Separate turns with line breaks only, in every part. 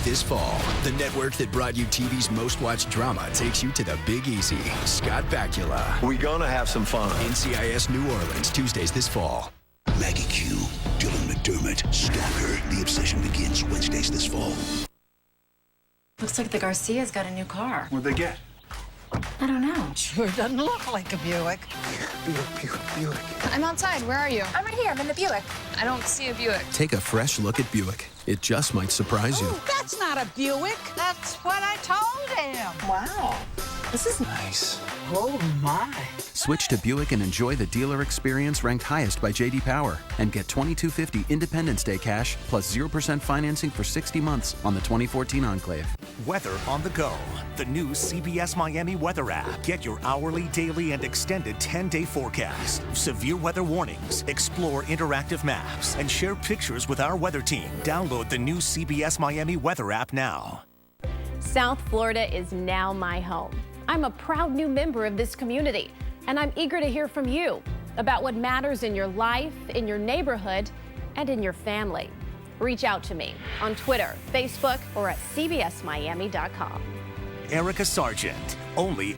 this fall. The network that brought you TV's most watched drama takes you to the Big Easy. Scott Bakula.
We're gonna have some fun.
NCIS New Orleans, Tuesdays this fall.
Maggie Q, Dylan McDermott, Stalker. The obsession begins Wednesdays this fall.
Looks like the Garcias got a new car.
What'd they get?
I don't know.
Sure doesn't look like a Buick.
Buick.
I'm outside. Where are you?
I'm right here. I'm in the Buick.
I don't see a Buick.
Take a fresh look at Buick. It just might surprise you.
Oh, that's not a Buick. That's what I told him.
Wow. This is
Nice.
Oh, my.
Switch to Buick and enjoy the dealer experience ranked highest by J.D. Power. And get $2,250 Independence Day cash plus 0% financing for 60 months on the 2014 Enclave.
Weather on the go. The new CBS Miami weather app. Get your hourly, daily, and extended 10-day forecast. Severe weather warnings. Explore interactive maps and share pictures with our weather team. Download the new CBS Miami weather app now.
South Florida is now my home. I'm a proud new member of this community, and I'm eager to hear from you about what matters in your life, in your neighborhood, and in your family. Reach out to me on Twitter, Facebook, or at cbsmiami.com.
Erica Sargent, only.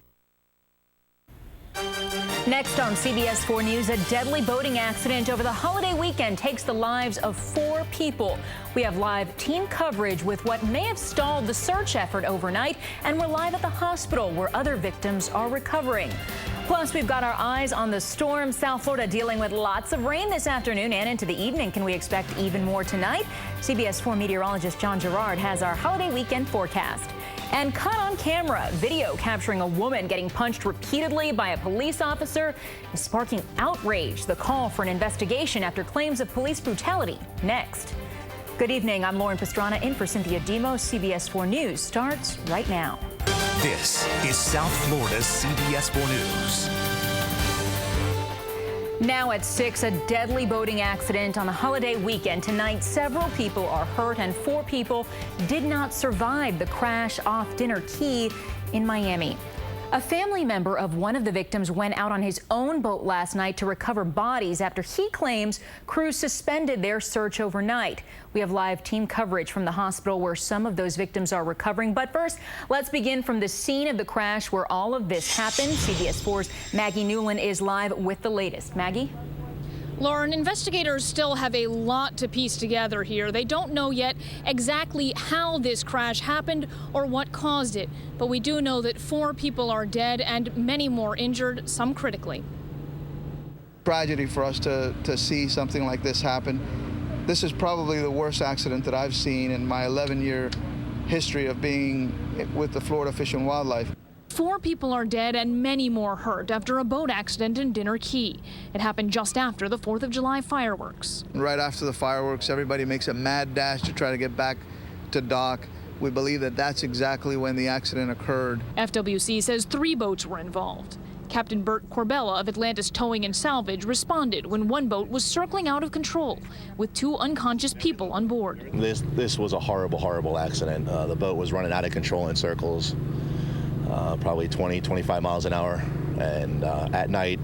Next on CBS 4 News, a deadly boating accident over the holiday weekend takes the lives of 4 people. We have live team coverage with what may have stalled the search effort overnight, and we're live at the hospital where other victims are recovering. Plus, we've got our eyes on the storm. South Florida dealing with lots of rain this afternoon and into the evening. Can we expect even more tonight? CBS 4 meteorologist John Gerard has our holiday weekend forecast. And caught on camera, video capturing a woman getting punched repeatedly by a police officer is sparking outrage. The call for an investigation after claims of police brutality. Next. Good evening. I'm Lauren Pastrana in for Cynthia Demos. CBS 4 News starts right now.
This is South Florida's CBS 4 News.
Now at 6, a deadly boating accident on the holiday weekend. Tonight, several people are hurt and 4 people did not survive the crash off Dinner Key in Miami. A family member of one of the victims went out on his own boat last night to recover bodies after he claims crews suspended their search overnight. We have live team coverage from the hospital where some of those victims are recovering. But first, let's begin from the scene of the crash where all of this happened. CBS 4's Maggie Newland is live with the latest. Maggie?
Lauren, investigators still have a lot to piece together here. They don't know yet exactly how this crash happened or what caused it. But we do know that 4 people are dead and many more injured, some critically.
Tragedy for us to see something like this happen. This is probably the worst accident that I've seen in my 11-year history of being with the Florida Fish and Wildlife.
4 people are dead and many more hurt after a boat accident in Dinner Key. It happened just after the 4th of July fireworks.
Right after the fireworks, everybody makes a mad dash to try to get back to dock. We believe that that's exactly when the accident occurred.
FWC says 3 boats were involved. Captain Bert Corbella of Atlantis Towing and Salvage responded when one boat was circling out of control with 2 unconscious people on board.
This was a horrible accident. The boat was running out of control in circles. Probably 20, 25 miles an hour, and at night,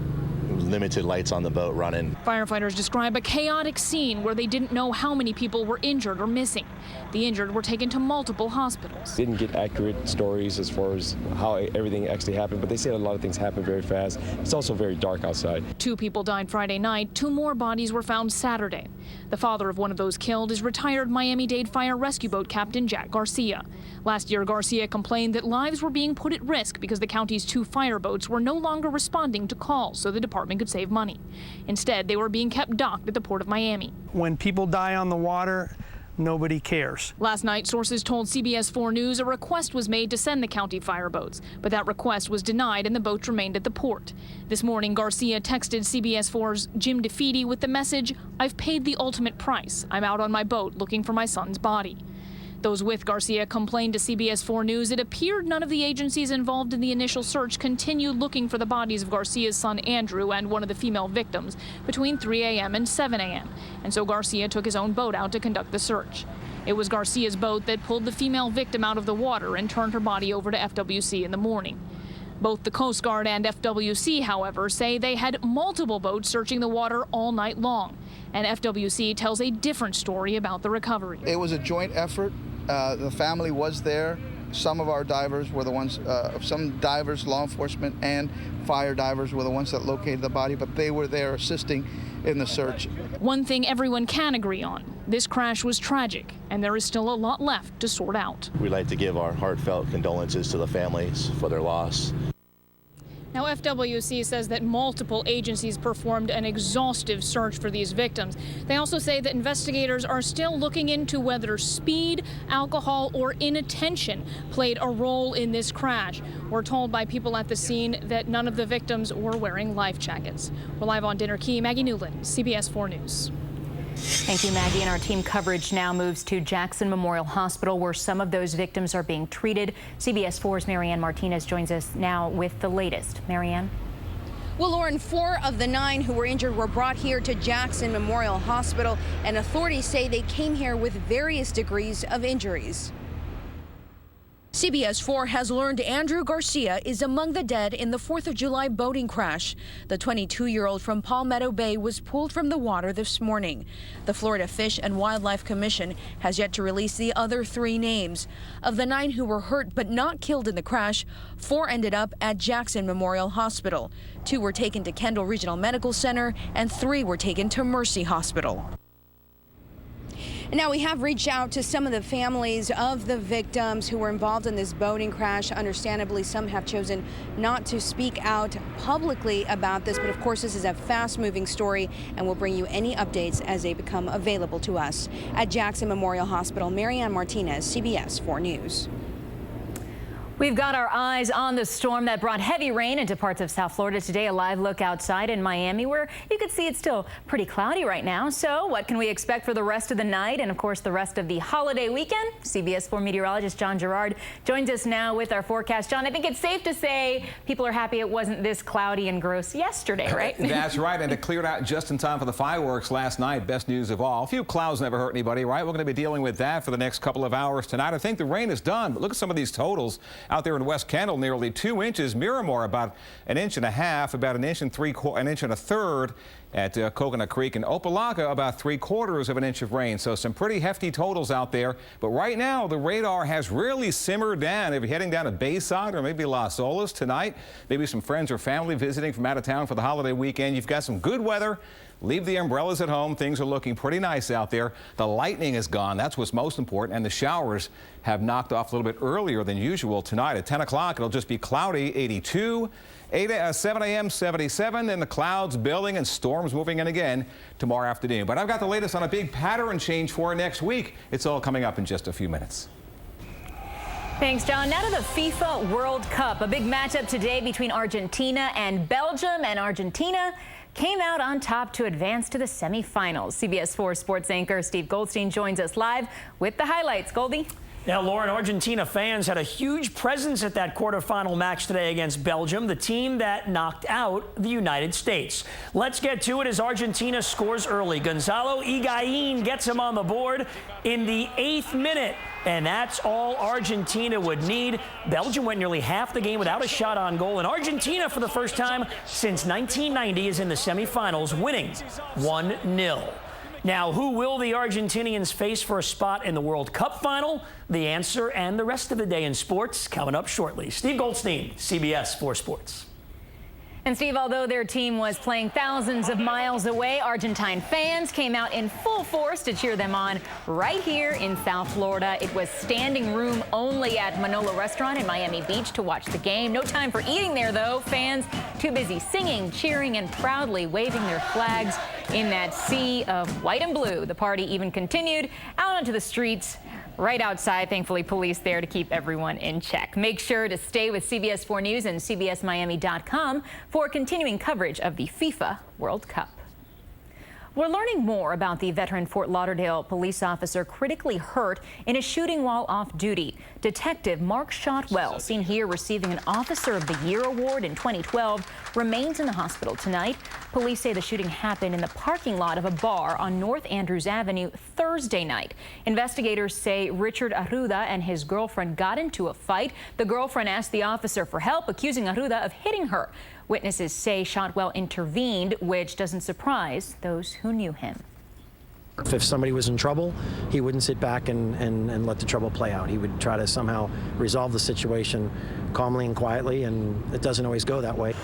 limited lights on the boat running.
Firefighters describe a chaotic scene where they didn't know how many people were injured or missing. The injured were taken to multiple hospitals.
Didn't get accurate stories as far as how everything actually happened, but they said a lot of things happened very fast. It's also very dark outside. 2
people died Friday night. 2 more bodies were found Saturday. The father of one of those killed is retired Miami-Dade Fire Rescue Boat Captain Jack Garcia. Last year, Garcia complained that lives were being put at risk because the county's 2 fireboats were no longer responding to calls so the department could save money. Instead, they were being kept docked at the Port of Miami.
When people die on the water, nobody cares.
Last night, sources told CBS 4 News a request was made to send the county fireboats, but that request was denied and the boats remained at the port. This morning, Garcia texted CBS 4's Jim DeFeedy with the message, "I've paid the ultimate price. I'm out on my boat looking for my son's body." Those with Garcia complained to CBS 4 News it appeared none of the agencies involved in the initial search continued looking for the bodies of Garcia's son Andrew and one of the female victims between 3 a.m. and 7 a.m. And so Garcia took his own boat out to conduct the search. It was Garcia's boat that pulled the female victim out of the water and turned her body over to FWC in the morning. Both the Coast Guard and FWC, however, say they had multiple boats searching the water all night long. And FWC tells a different story about the recovery.
It was a joint effort The family was there. Some of our divers were the ones, some divers, law enforcement and fire divers were the ones that located the body, but they were there assisting in the search.
One thing everyone can agree on, this crash was tragic, and there is still a lot left to sort out.
We'd like to give our heartfelt condolences to the families for their loss.
Now, FWC says that multiple agencies performed an exhaustive search for these victims. They also say that investigators are still looking into whether speed, alcohol, or inattention played a role in this crash. We're told by people at the scene that none of the victims were wearing life jackets. We're live on Dinner Key. Maggie Newland, CBS 4 News.
Thank you, Maggie. And our team coverage now moves to Jackson Memorial Hospital, where some of those victims are being treated. CBS 4's Marianne Martinez joins us now with the latest. Marianne?
Well, Lauren, 4 of the 9 who were injured were brought here to Jackson Memorial Hospital, and authorities say they came here with various degrees of injuries. CBS 4 has learned Andrew Garcia is among the dead in the 4th of July boating crash. The 22-year-old from Palmetto Bay was pulled from the water this morning. The Florida Fish and Wildlife Commission has yet to release the other 3 names. Of the 9 who were hurt but not killed in the crash, 4 ended up at Jackson Memorial Hospital. 2 were taken to Kendall Regional Medical Center, and 3 were taken to Mercy Hospital. Now, we have reached out to some of the families of the victims who were involved in this boating crash. Understandably, some have chosen not to speak out publicly about this, but of course, this is a fast-moving story, and we'll bring you any updates as they become available to us. At Jackson Memorial Hospital, Marianne Martinez, CBS 4 News.
We've got our eyes on the storm that brought heavy rain into parts of South Florida today. A live look outside in Miami, where you can see it's still pretty cloudy right now. So what can we expect for the rest of the night and, of course, the rest of the holiday weekend? CBS 4 meteorologist John Gerard joins us now with our forecast. John, I think it's safe to say people are happy it wasn't this cloudy and gross yesterday, right?
That's right, and it cleared out just in time for the fireworks last night. Best news of all. A few clouds never hurt anybody, right? We're going to be dealing with that for the next couple of hours tonight. I think the rain is done, but look at some of these totals. Out there in West Kendall, nearly 2 inches. Miramar, about 1.5 inches, about 1 1.3 inches at Coconut Creek. And Opalaca, about 3/4 inch of rain. So some pretty hefty totals out there. But right now, the radar has really simmered down. If you're heading down to Bayside or maybe Las Olas tonight, maybe some friends or family visiting from out of town for the holiday weekend, you've got some good weather. Leave the umbrellas at home. Things are looking pretty nice out there. The lightning is gone. That's what's most important. And the showers have knocked off a little bit earlier than usual tonight. At 10 o'clock, it'll just be cloudy, 82. 7 a.m., 77. Then the clouds building and storms moving in again tomorrow afternoon. But I've got the latest on a big pattern change for next week. It's all coming up in just a few minutes.
Thanks, John. Now to the FIFA World Cup. A big matchup today between Argentina and Belgium. And Argentina came out on top to advance to the semifinals. CBS 4 sports anchor Steve Goldstein joins us live with the highlights. Goldie?
Now, Lauren, Argentina fans had a huge presence at that quarterfinal match today against Belgium, the team that knocked out the United States. Let's get to it as Argentina scores early. Gonzalo Higuain gets him on the board in the 8th minute. And that's all Argentina would need. Belgium went nearly half the game without a shot on goal. And Argentina, for the first time since 1990, is in the semifinals, winning 1-0. Now, who will the Argentinians face for a spot in the World Cup final? The answer and the rest of the day in sports coming up shortly. Steve Goldstein, CBS 4 Sports.
And Steve, although their team was playing thousands of miles away, Argentine fans came out in full force to cheer them on right here in South Florida. It was standing room only at Manolo Restaurant in Miami Beach to watch the game. No time for eating there, though. Fans too busy singing, cheering, and proudly waving their flags in that sea of white and blue. The party even continued out onto the streets right outside. Thankfully, police there to keep everyone in check. Make sure to stay with CBS 4 News and CBSMiami.com for continuing coverage of the FIFA World Cup. We're learning more about the veteran Fort Lauderdale police officer critically hurt in a shooting while off duty. Detective Mark Shotwell, seen here receiving an Officer of the Year award in 2012, remains in the hospital tonight. Police say the shooting happened in the parking lot of a bar on North Andrews Avenue Thursday night. Investigators say Richard Arruda and his girlfriend got into a fight. The girlfriend asked the officer for help, accusing Arruda of hitting her. Witnesses say Shotwell intervened, which doesn't surprise those who knew him.
If somebody was in trouble, he wouldn't sit back and let the trouble play out. He would try to somehow resolve the situation calmly and quietly, and it doesn't always go that way.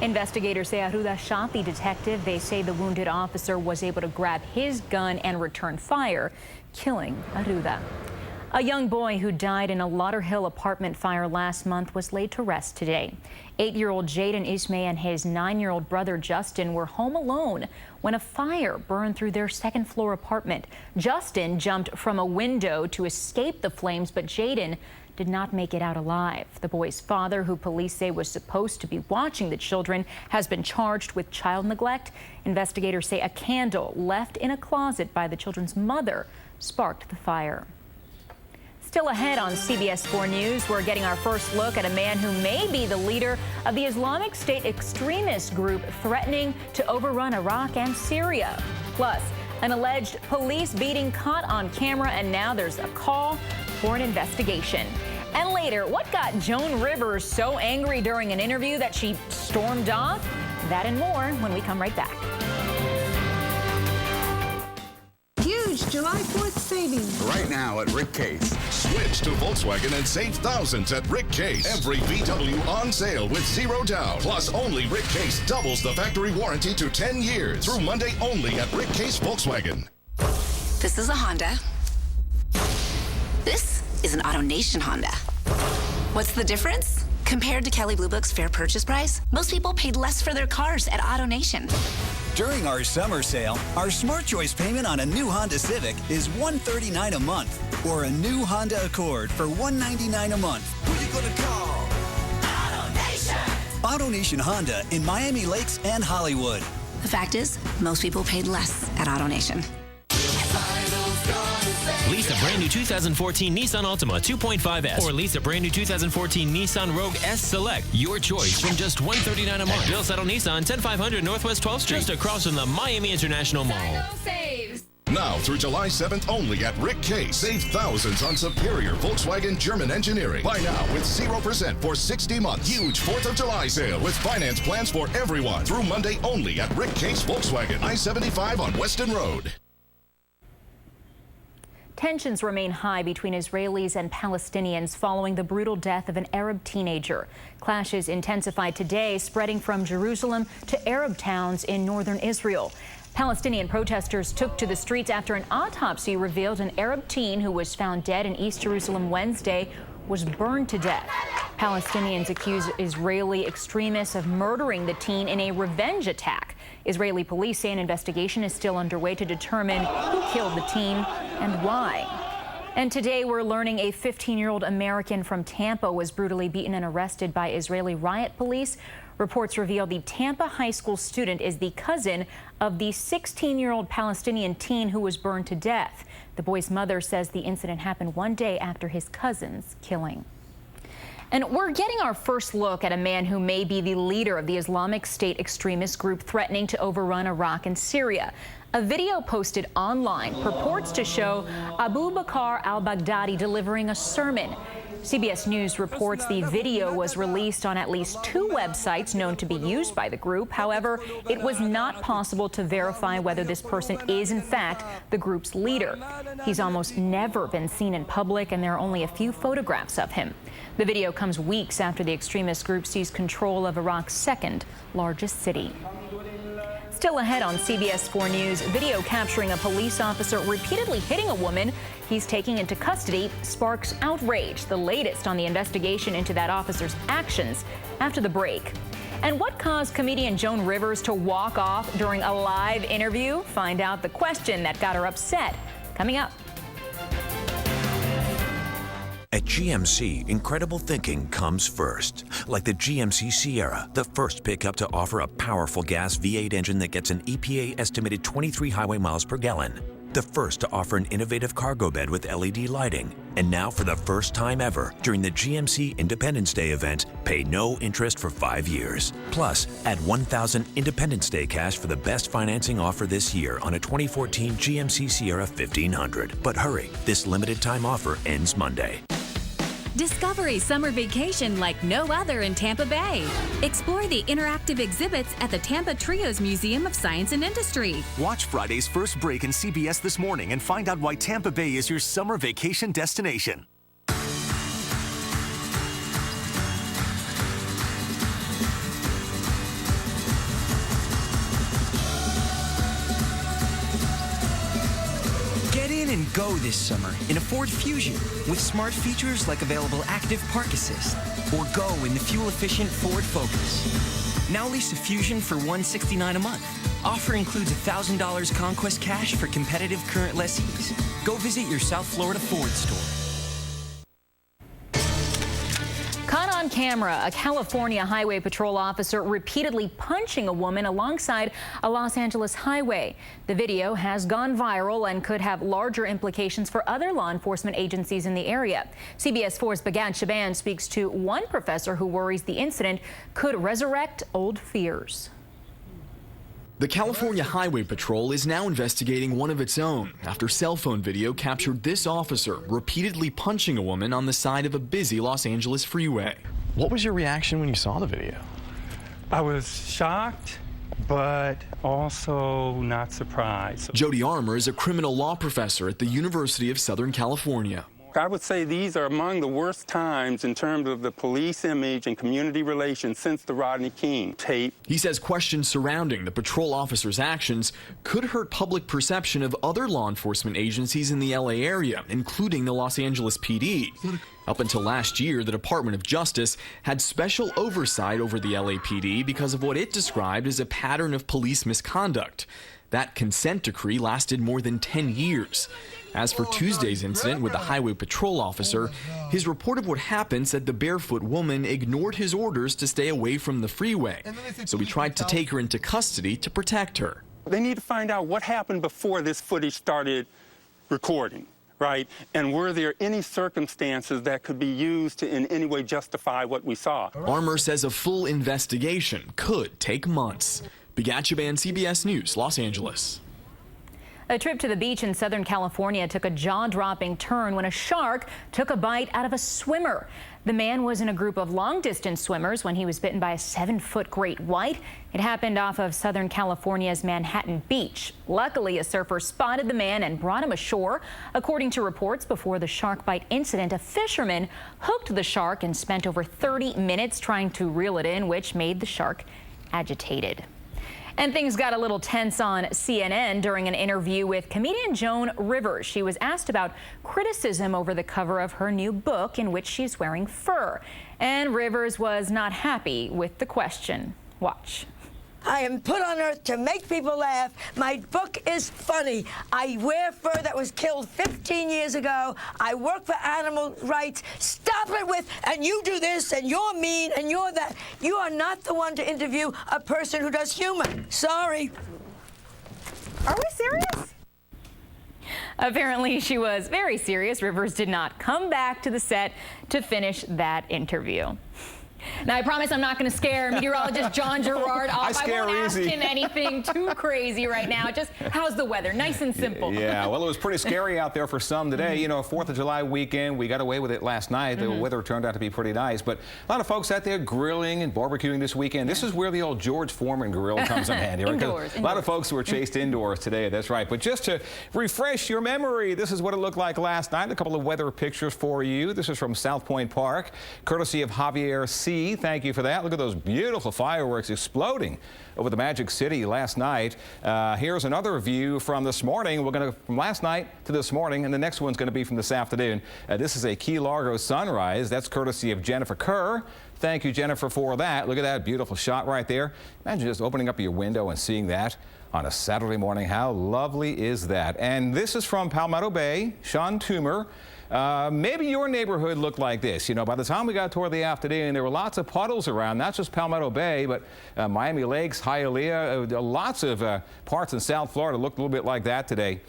Investigators say Arruda shot the detective. They say the wounded officer was able to grab his gun and return fire, killing Arruda. A young boy who died in a Lauderhill apartment fire last month was laid to rest today. 8-year-old Jaden Ismay and his 9-year-old brother Justin were home alone when a fire burned through their second-floor apartment. Justin jumped from a window to escape the flames, but Jaden did not make it out alive. The boy's father, who police say was supposed to be watching the children, has been charged with child neglect. Investigators say a candle left in a closet by the children's mother sparked the fire. Still ahead on CBS 4 News, we're getting our first look at a man who may be the leader of the Islamic State extremist group threatening to overrun Iraq and Syria. Plus, an alleged police beating caught on camera, and now there's a call for an investigation. And later, what got Joan Rivers so angry during an interview that she stormed off? That and more when we come right back.
Huge July 4th savings.
Right now at Rick Case. Switch to Volkswagen and save thousands at Rick Case. Every VW on sale with 0 down. Plus, only Rick Case doubles the factory warranty to 10 years. Through Monday only at Rick Case Volkswagen.
This is a Honda. This is an AutoNation Honda. What's the difference? Compared to Kelley Blue Book's fair purchase price, most people paid less for their cars at AutoNation.
During our summer sale, our Smart Choice payment on a new Honda Civic is $139 a month, or a new Honda Accord for $199 a month. Who you gonna call? AutoNation! AutoNation Honda in Miami Lakes and Hollywood.
The fact is, most people paid less at AutoNation.
Lease a brand new 2014 Nissan Altima 2.5S or lease a brand new 2014 Nissan Rogue S Select. Your choice from just $139 a month. Bill Settle Nissan, 10500 Northwest 12th Street, just across from the Miami International Mall.
Now through July 7th only at Rick Case. Save thousands on superior Volkswagen German engineering. Buy now with 0% for 60 months. Huge 4th of July sale with finance plans for everyone. Through Monday only at Rick Case Volkswagen, I-75 on Weston Road.
Tensions remain high between Israelis and Palestinians following the brutal death of an Arab teenager. Clashes intensified today, spreading from Jerusalem to Arab towns in northern Israel. Palestinian protesters took to the streets after an autopsy revealed an Arab teen who was found dead in East Jerusalem Wednesday was burned to death. Palestinians accuse Israeli extremists of murdering the teen in a revenge attack. Israeli police say an investigation is still underway to determine who killed the teen and why. And today we're learning a 15-year-old American from Tampa was brutally beaten and arrested by Israeli riot police. Reports reveal the Tampa high school student is the cousin of the 16-year-old Palestinian teen who was burned to death. The boy's mother says the incident happened one day after his cousin's killing. And we're getting our first look at a man who may be the leader of the Islamic State extremist group threatening to overrun Iraq and Syria. A video posted online purports to show Abu Bakr al-Baghdadi delivering a sermon. CBS News reports the video was released on at least 2 websites known to be used by the group. However, it was not possible to verify whether this person is, in fact, the group's leader. He's almost never been seen in public, and there are only a few photographs of him. The video comes weeks after the extremist group seized control of Iraq's second largest city. Still ahead on CBS 4 News, video capturing a police officer repeatedly hitting a woman he's taking into custody sparks outrage. The latest on the investigation into that officer's actions after the break. And what caused comedian Joan Rivers to walk off during a live interview? Find out the question that got her upset. Coming up.
At GMC, incredible thinking comes first. Like the GMC Sierra, the first pickup to offer a powerful gas V8 engine that gets an EPA estimated 23 highway miles per gallon. The first to offer an innovative cargo bed with LED lighting. And now for the first time ever, during the GMC Independence Day event, pay no interest for 5 years. Plus, add $1,000 Independence Day cash for the best financing offer this year on a 2014 GMC Sierra 1500. But hurry, this limited time offer ends Monday.
Discover a summer vacation like no other in Tampa Bay. Explore the interactive exhibits at the Tampa Trios Museum of Science and Industry.
Watch Friday's First Break in CBS This Morning and find out why Tampa Bay is your summer vacation destination.
Get in and go this summer in a Ford Fusion with smart features like available active park assist, or go in the fuel-efficient Ford Focus. Now lease a Fusion for $169 a month. Offer includes $1,000 Conquest cash for competitive current lessees. Go visit your South Florida Ford store.
Caught on camera, a California Highway Patrol officer repeatedly punching a woman alongside a Los Angeles highway. The video has gone viral and could have larger implications for other law enforcement agencies in the area. CBS 4's Bagan Shaban speaks to one professor who worries the incident could resurrect old fears.
The California Highway Patrol is now investigating one of its own after cell phone video captured this officer repeatedly punching a woman on the side of a busy Los Angeles freeway. What was your reaction when you saw the video?
I was shocked, but also not surprised.
Jody Armour is a criminal law professor at the University of Southern California.
I would say these are among the worst times in terms of the police image and community relations since the Rodney King tape.
He says questions surrounding the patrol officer's actions could hurt public perception of other law enforcement agencies in the LA area, including the Los Angeles PD. Up until last year, the Department of Justice had special oversight over the LAPD because of what it described as a pattern of police misconduct. That consent decree lasted more than 10 years. As for Tuesday's incident with the highway patrol officer, his report of what happened said the barefoot woman ignored his orders to stay away from the freeway, so he tried to take her into custody to protect her.
They need to find out what happened before this footage started recording, right? And were there any circumstances that could be used to in any way justify what we saw?
Armour says a full investigation could take months. Bagan Shaban, CBS News, Los Angeles.
A trip to the beach in Southern California took a jaw-dropping turn when a shark took a bite out of a swimmer. The man was in a group of long-distance swimmers when he was bitten by a 7-foot great white. It happened off of Southern California's Manhattan Beach. Luckily, a surfer spotted the man and brought him ashore. According to reports before the shark bite incident, a fisherman hooked the shark and spent over 30 minutes trying to reel it in, which made the shark agitated. And things got a little tense on CNN during an interview with comedian Joan Rivers. She was asked about criticism over the cover of her new book in which she's wearing fur. And Rivers was not happy with the question. Watch.
I am put on earth to make people laugh. My book is funny. I wear fur that was killed 15 years ago. I work for animal rights. Stop it with, and you do this, and you're mean, and you're that. You are not the one to interview a person who does humor. Sorry.
Are we serious? Apparently, she was very serious. Rivers did not come back to the set to finish that interview. Now, I promise I'm not going to scare meteorologist John Gerard off. I won't ask him anything too crazy right now. Just how's the weather? Nice and simple.
Yeah, well, it was pretty scary out there for some today. You know, 4th of July weekend, we got away with it last night. The weather turned out to be pretty nice. But a lot of folks out there grilling and barbecuing this weekend. This is where the old George Foreman grill comes in handy. Right? Indoors. A lot of folks were chased indoors today. That's right. But just to refresh your memory, this is what it looked like last night. A couple of weather pictures for you. This is from South Point Park, courtesy of Javier C. Thank you for that. Look at those beautiful fireworks exploding over the Magic City last night. Here's another view from this morning. We're going to from last night to this morning, and the next one's going to be from this afternoon. This is a Key Largo sunrise. That's courtesy of Jennifer Kerr. Thank you, Jennifer, for that. Look at that beautiful shot right there. Imagine just opening up your window and seeing that on a Saturday morning. How lovely is that? And this is from Palmetto Bay, Sean Toomer. Maybe your neighborhood looked like this. You know, by the time we got toward the afternoon, there were lots of puddles around, not just Palmetto Bay, but Miami Lakes, Hialeah, lots of parts in South Florida looked a little bit like that today.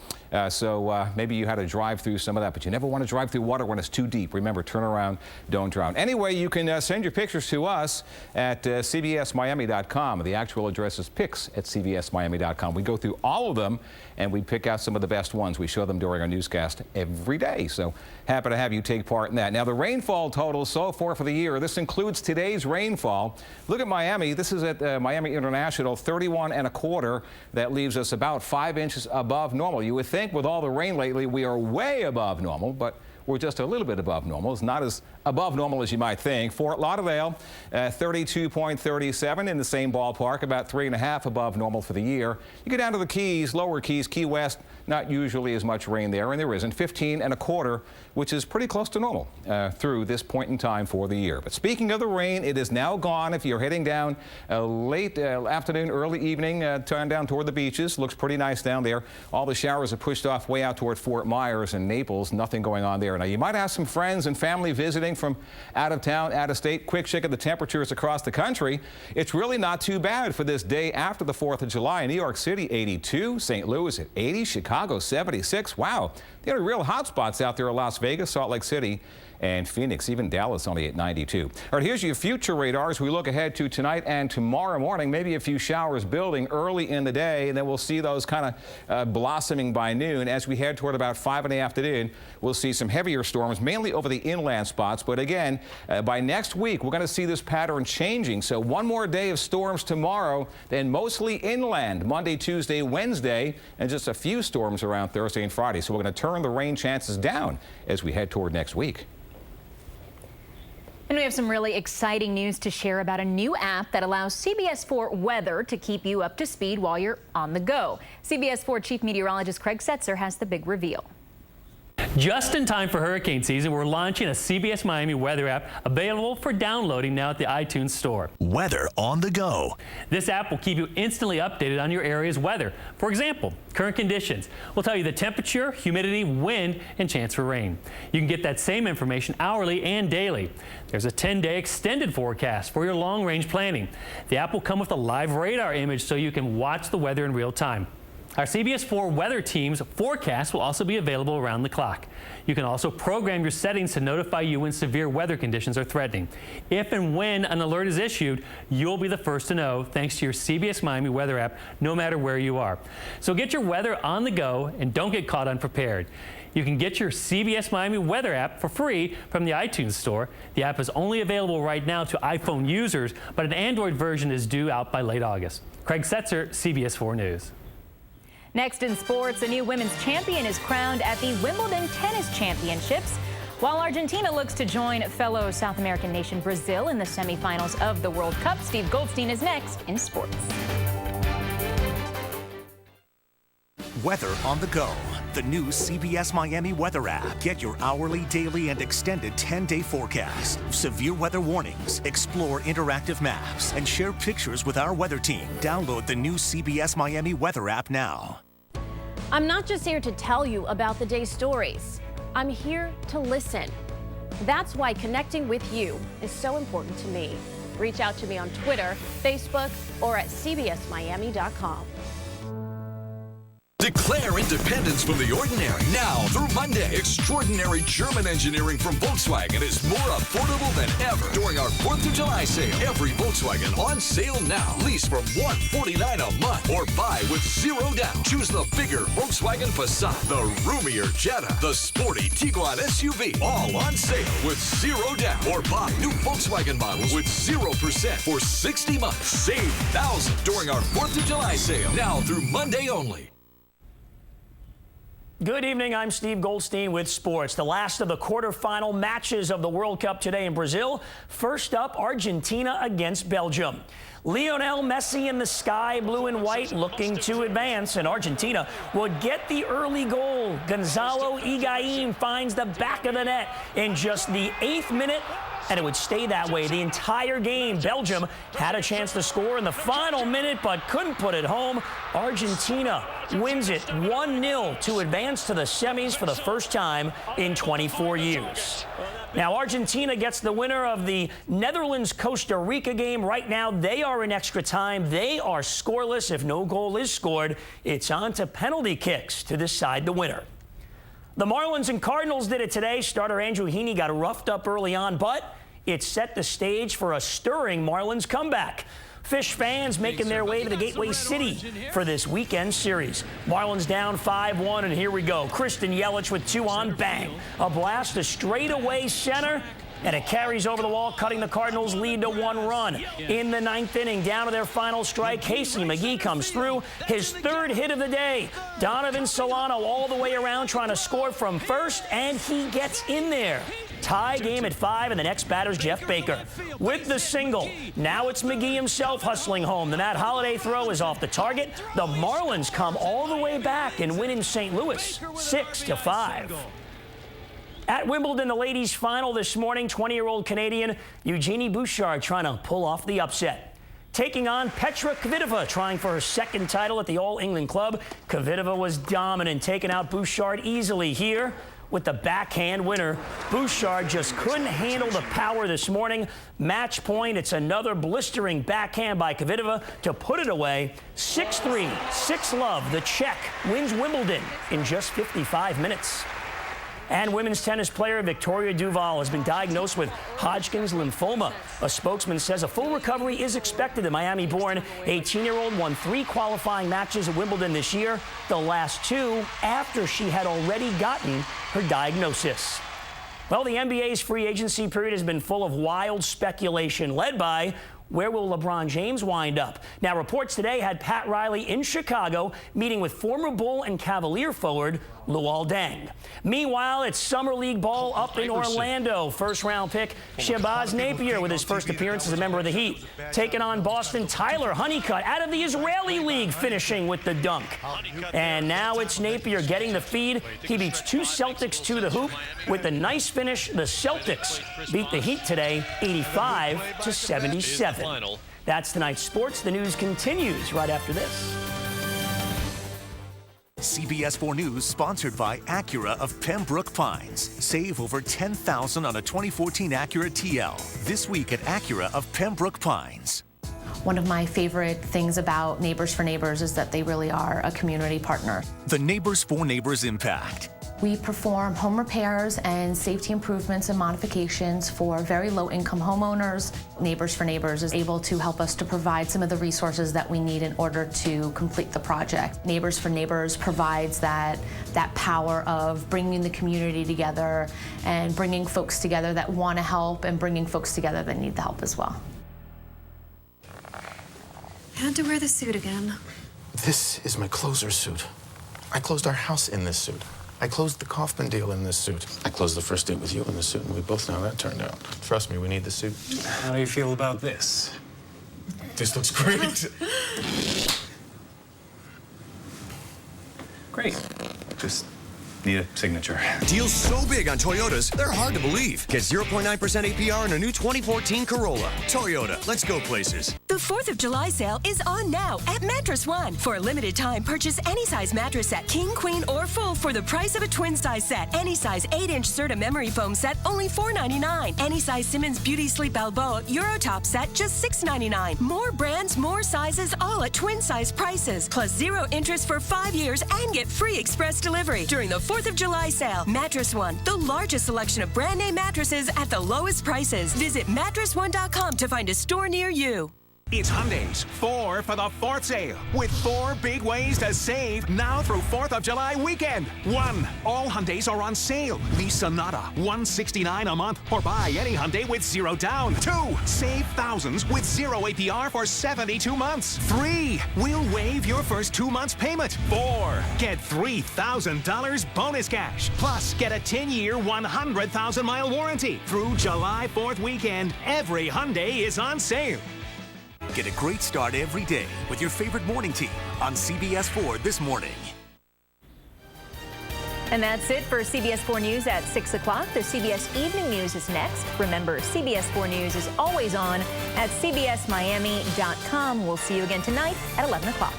So maybe you had to drive through some of that, but you never want to drive through water when it's too deep. Remember, turn around, don't drown. Anyway, you can send your pictures to us at cbsmiami.com. The actual address is pics@cbsmiami.com. We go through all of them, and we pick out some of the best ones. We show them during our newscast every day. So happy to have you take part in that. Now, the rainfall totals so far for the year, this includes today's rainfall. Look at Miami. This is at Miami International, 31.25. That leaves us about 5 inches above normal. You would think with all the rain lately, we are way above normal, but we're just a little bit above normal. It's not as above normal as you might think. Fort Lauderdale, 32.37 in the same ballpark, about 3.5 above normal for the year. You get down to the Keys, lower Keys, Key West, not usually as much rain there, and there isn't. 15.25, which is pretty close to normal through this point in time for the year. But speaking of the rain, it is now gone. If you're heading down late afternoon, early evening, turn down toward the beaches. Looks pretty nice down there. All the showers are pushed off way out toward Fort Myers and Naples. Nothing going on there. Now, you might have some friends and family visiting from out of town, out of state. Quick check of the temperatures across the country. It's really not too bad for this day after the 4th of July. In New York City, 82. St. Louis at 80. Chicago, 76. Wow. The only real hot spots out there are Las Vegas, Salt Lake City, and Phoenix. Even Dallas only at 92. All right, here's your future radar as we look ahead to tonight and tomorrow morning. Maybe a few showers building early in the day, and then we'll see those kind of blossoming by noon. As we head toward about 5 in the afternoon, we'll see some heavier storms, mainly over the inland spots. But again, by next week, we're going to see this pattern changing. So one more day of storms tomorrow, then mostly inland Monday, Tuesday, Wednesday, and just a few storms around Thursday and Friday. So we're going to turn the rain chances down as we head toward next week.
And we have some really exciting news to share about a new app that allows CBS 4 weather to keep you up to speed while you're on the go. CBS 4 Chief Meteorologist Craig Setzer has the big reveal.
Just in time for hurricane season, we're launching a CBS Miami weather app available for downloading now at the iTunes store.
Weather on the go.
This app will keep you instantly updated on your area's weather. For example, current conditions. We'll tell you the temperature, humidity, wind, and chance for rain. You can get that same information hourly and daily. There's a 10-day extended forecast for your long-range planning. The app will come with a live radar image so you can watch the weather in real time. Our CBS 4 weather team's forecast will also be available around the clock. You can also program your settings to notify you when severe weather conditions are threatening. If and when an alert is issued, you'll be the first to know thanks to your CBS Miami weather app, no matter where you are. So get your weather on the go and don't get caught unprepared. You can get your CBS Miami weather app for free from the iTunes store. The app is only available right now to iPhone users, but an Android version is due out by late August. Craig Setzer, CBS 4 News.
Next in sports, a new women's champion is crowned at the Wimbledon Tennis Championships, while Argentina looks to join fellow South American nation Brazil in the semifinals of the World Cup. Steve Goldstein is next in sports.
Weather on the go. The new CBS Miami weather app. Get your hourly, daily, and extended 10-day forecast. Severe weather warnings. Explore interactive maps and share pictures with our weather team. Download the new CBS Miami weather app now.
I'm not just here to tell you about the day's stories. I'm here to listen. That's why connecting with you is so important to me. Reach out to me on Twitter, Facebook, or at cbsmiami.com.
Declare independence from the ordinary. Now through Monday, extraordinary German engineering from Volkswagen is more affordable than ever. During our 4th of July sale, every Volkswagen on sale now. Lease from $149 a month or buy with zero down. Choose the bigger Volkswagen Passat, the roomier Jetta, the sporty Tiguan SUV, all on sale with zero down. Or buy new Volkswagen models with 0% for 60 months. Save thousands during our 4th of July sale. Now through Monday only.
Good evening, I'm Steve Goldstein with sports. The last of the quarterfinal matches of the World Cup today in Brazil. First up, Argentina against Belgium. Lionel Messi in the sky blue and white looking to advance, and Argentina would get the early goal. Gonzalo Higuain finds the back of the net in just the 8th minute, and it would stay that way the entire game. Belgium had a chance to score in the final minute, but couldn't put it home. Argentina wins it 1-0 to advance to the semis for the first time in 24 years. Now, Argentina gets the winner of the Netherlands-Costa Rica game. Right now, they are in extra time. They are scoreless. If no goal is scored, it's on to penalty kicks to decide the winner. The Marlins and Cardinals did it today. Starter Andrew Heaney got roughed up early on, but it set the stage for a stirring Marlins comeback. Fish fans making their way to the Gateway City for this weekend series. Marlins down 5-1, and here we go. Christian Yelich with 2 on, bang. A blast to straightaway center, and it carries over the wall, cutting the Cardinals' lead to 1 run. In the 9th inning, down to their final strike, Casey McGee comes through, his 3rd hit of the day. Donovan Solano all the way around trying to score from first, and he gets in there. Tie game at 5, and the next batter's Jeff Baker with the single. Now it's McGee himself hustling home. The Matt Holliday throw is off the target. The Marlins come all the way back and win in St. Louis 6-5. At Wimbledon, the ladies' final this morning, 20-year-old Canadian Eugenie Bouchard trying to pull off the upset. Taking on Petra Kvitova, trying for her 2nd title at the All-England Club. Kvitova was dominant, taking out Bouchard easily here with the backhand winner. Bouchard just couldn't handle the power this morning. Match point. It's another blistering backhand by Kvitova to put it away. 6-3, 6-love. The Czech wins Wimbledon in just 55 minutes. And women's tennis player Victoria Duval has been diagnosed with Hodgkin's lymphoma. A spokesman says a full recovery is expected. The Miami-born 18-year-old won 3 qualifying matches at Wimbledon this year, the last 2 after she had already gotten her diagnosis. Well, the NBA's free agency period has been full of wild speculation, led by where will LeBron James wind up? Now, reports today had Pat Riley in Chicago meeting with former Bull and Cavalier forward Luol Deng. Meanwhile, it's Summer League ball up in Orlando. First-round pick Shabazz Napier with his first appearance as a member of the Heat. Taking on Boston, Tyler Honeycutt out of the Israeli League, finishing with the dunk. And now it's Napier getting the feed. He beats 2 Celtics to the hoop. With a nice finish, the Celtics beat the Heat today 85-77. That's tonight's sports. The news continues right after this.
CBS 4 News sponsored by Acura of Pembroke Pines. Save over $10,000 on a 2014 Acura TL this week at Acura of Pembroke Pines.
One of my favorite things about Neighbors for Neighbors is that they really are a community partner.
The Neighbors for Neighbors impact.
We perform home repairs and safety improvements and modifications for very low-income homeowners. Neighbors for Neighbors is able to help us to provide some of the resources that we need in order to complete the project. Neighbors for Neighbors provides that power of bringing the community together and bringing folks together that want to help and bringing folks together that need the help as well.
I had to wear the suit again.
This is my closer suit. I closed our house in this suit. I closed the Kaufman deal in this suit. I closed the first date with you in this suit, and we both know how that turned out. Trust me, we need the suit.
How do you feel about this?
This looks great.
Great. Just need a signature.
Deals so big on Toyotas, they're hard to believe. Get 0.9% APR on a new 2014 Corolla. Toyota, let's go places.
The 4th of July sale is on now at Mattress One. For a limited time, purchase any size mattress set, king, queen, or full, for the price of a twin size set. Any size 8-inch Serta memory foam set, only $4.99. Any size Simmons Beauty Sleep Balboa Eurotop set, just $6.99. More brands, more sizes, all at twin size prices. Plus 0 interest for 5 years and get free express delivery during the 4th of July sale. Mattress One, the largest selection of brand name mattresses at the lowest prices. Visit mattressone.com to find a store near you.
It's Hyundai's 4 for the 4th sale, with 4 big ways to save now through 4th of July weekend. 1. All Hyundais are on sale. Lease Sonata, $169 a month, or buy any Hyundai with 0 down. 2. Save thousands with 0 APR for 72 months. 3. We'll waive your first 2 months payment. 4. Get $3,000 bonus cash. Plus, get a 10-year, 100,000-mile warranty. Through July 4th weekend, every Hyundai is on sale.
Get a great start every day with your favorite morning team on CBS 4 this morning.
And that's it for CBS 4 News at 6 o'clock. The CBS Evening News is next. Remember, CBS 4 News is always on at cbsmiami.com. We'll see you again tonight at 11 o'clock.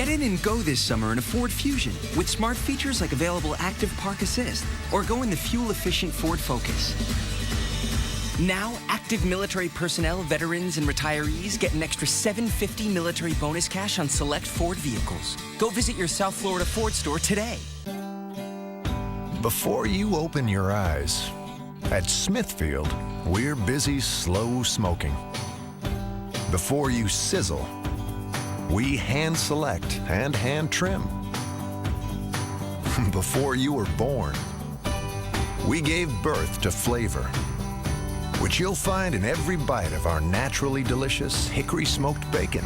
Get in and go this summer in a Ford Fusion with smart features like available active park assist, or go in the fuel-efficient Ford Focus. Now, active military personnel, veterans, and retirees get an extra $750 military bonus cash on select Ford vehicles. Go visit your South Florida Ford store today.
Before you open your eyes, at Smithfield, we're busy slow smoking. Before you sizzle, we hand select and hand trim. Before you were born, we gave birth to flavor, which you'll find in every bite of our naturally delicious hickory smoked bacon.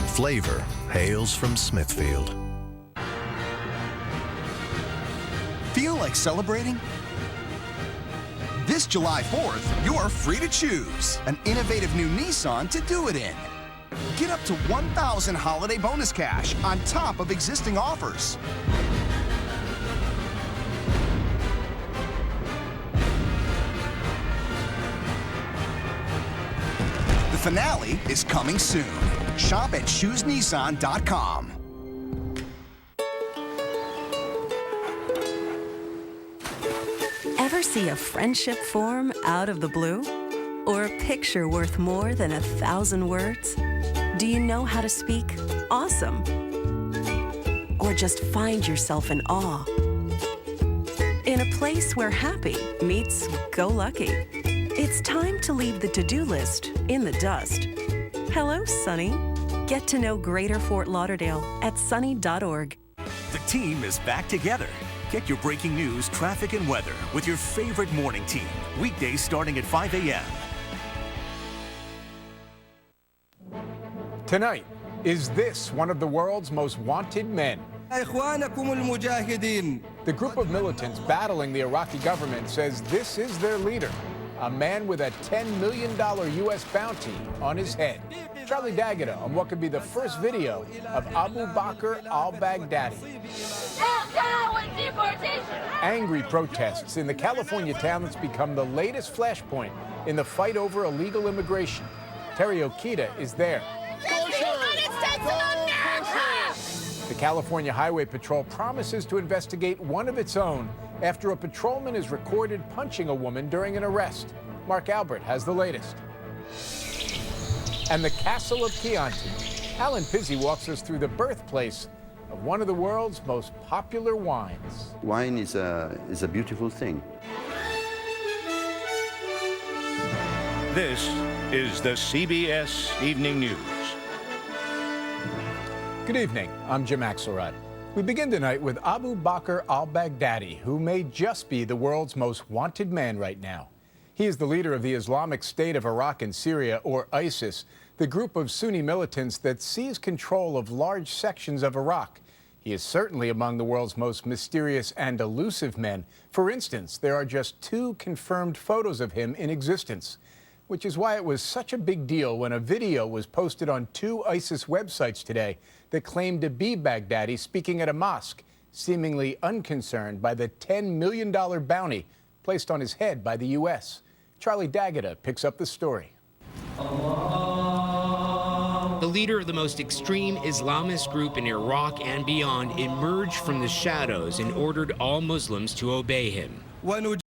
Flavor hails from Smithfield.
Feel like celebrating? This July 4th, you're free to choose an innovative new Nissan to do it in. Get up to $1,000 holiday bonus cash on top of existing offers. The finale is coming soon. Shop at ChooseNissan.com.
Ever see a friendship form out of the blue? Or a picture worth more than 1,000 words? Do you know how to speak awesome? Or just find yourself in awe? In a place where happy meets go lucky, it's time to leave the to-do list in the dust. Hello, Sunny. Get to know Greater Fort Lauderdale at sunny.org.
The team is back together. Get your breaking news, traffic, and weather with your favorite morning team. Weekdays starting at 5 a.m.
Tonight, is this one of the world's most wanted men? The group of militants battling the Iraqi government says this is their leader, a man with a $10 million U.S. bounty on his head. Charlie D'Agata on what could be the first video of Abu Bakr al-Baghdadi. Angry protests in the California town that's become the latest flashpoint in the fight over illegal immigration. Terry Okita is there. The California Highway Patrol promises to investigate one of its own after a patrolman is recorded punching a woman during an arrest. Mark Albert has the latest. And the Castle of Chianti. Alan Pizzi walks us through the birthplace of one of the world's most popular wines.
Wine is a beautiful thing.
This is the CBS Evening News.
Good evening. I'm Jim Axelrod. We begin tonight with Abu Bakr al-Baghdadi, who may just be the world's most wanted man right now. He is the leader of the Islamic State of Iraq and Syria, or ISIS, the group of Sunni militants that seize control of large sections of Iraq. He is certainly among the world's most mysterious and elusive men. For instance, there are just 2 confirmed photos of him in existence, which is why it was such a big deal when a video was posted on 2 ISIS websites today that claimed to be Baghdadi speaking at a mosque, seemingly unconcerned by the $10 million bounty placed on his head by the U.S. Charlie D'Agata picks up the story.
The leader of the most extreme Islamist group in Iraq and beyond emerged from the shadows and ordered all Muslims to obey him.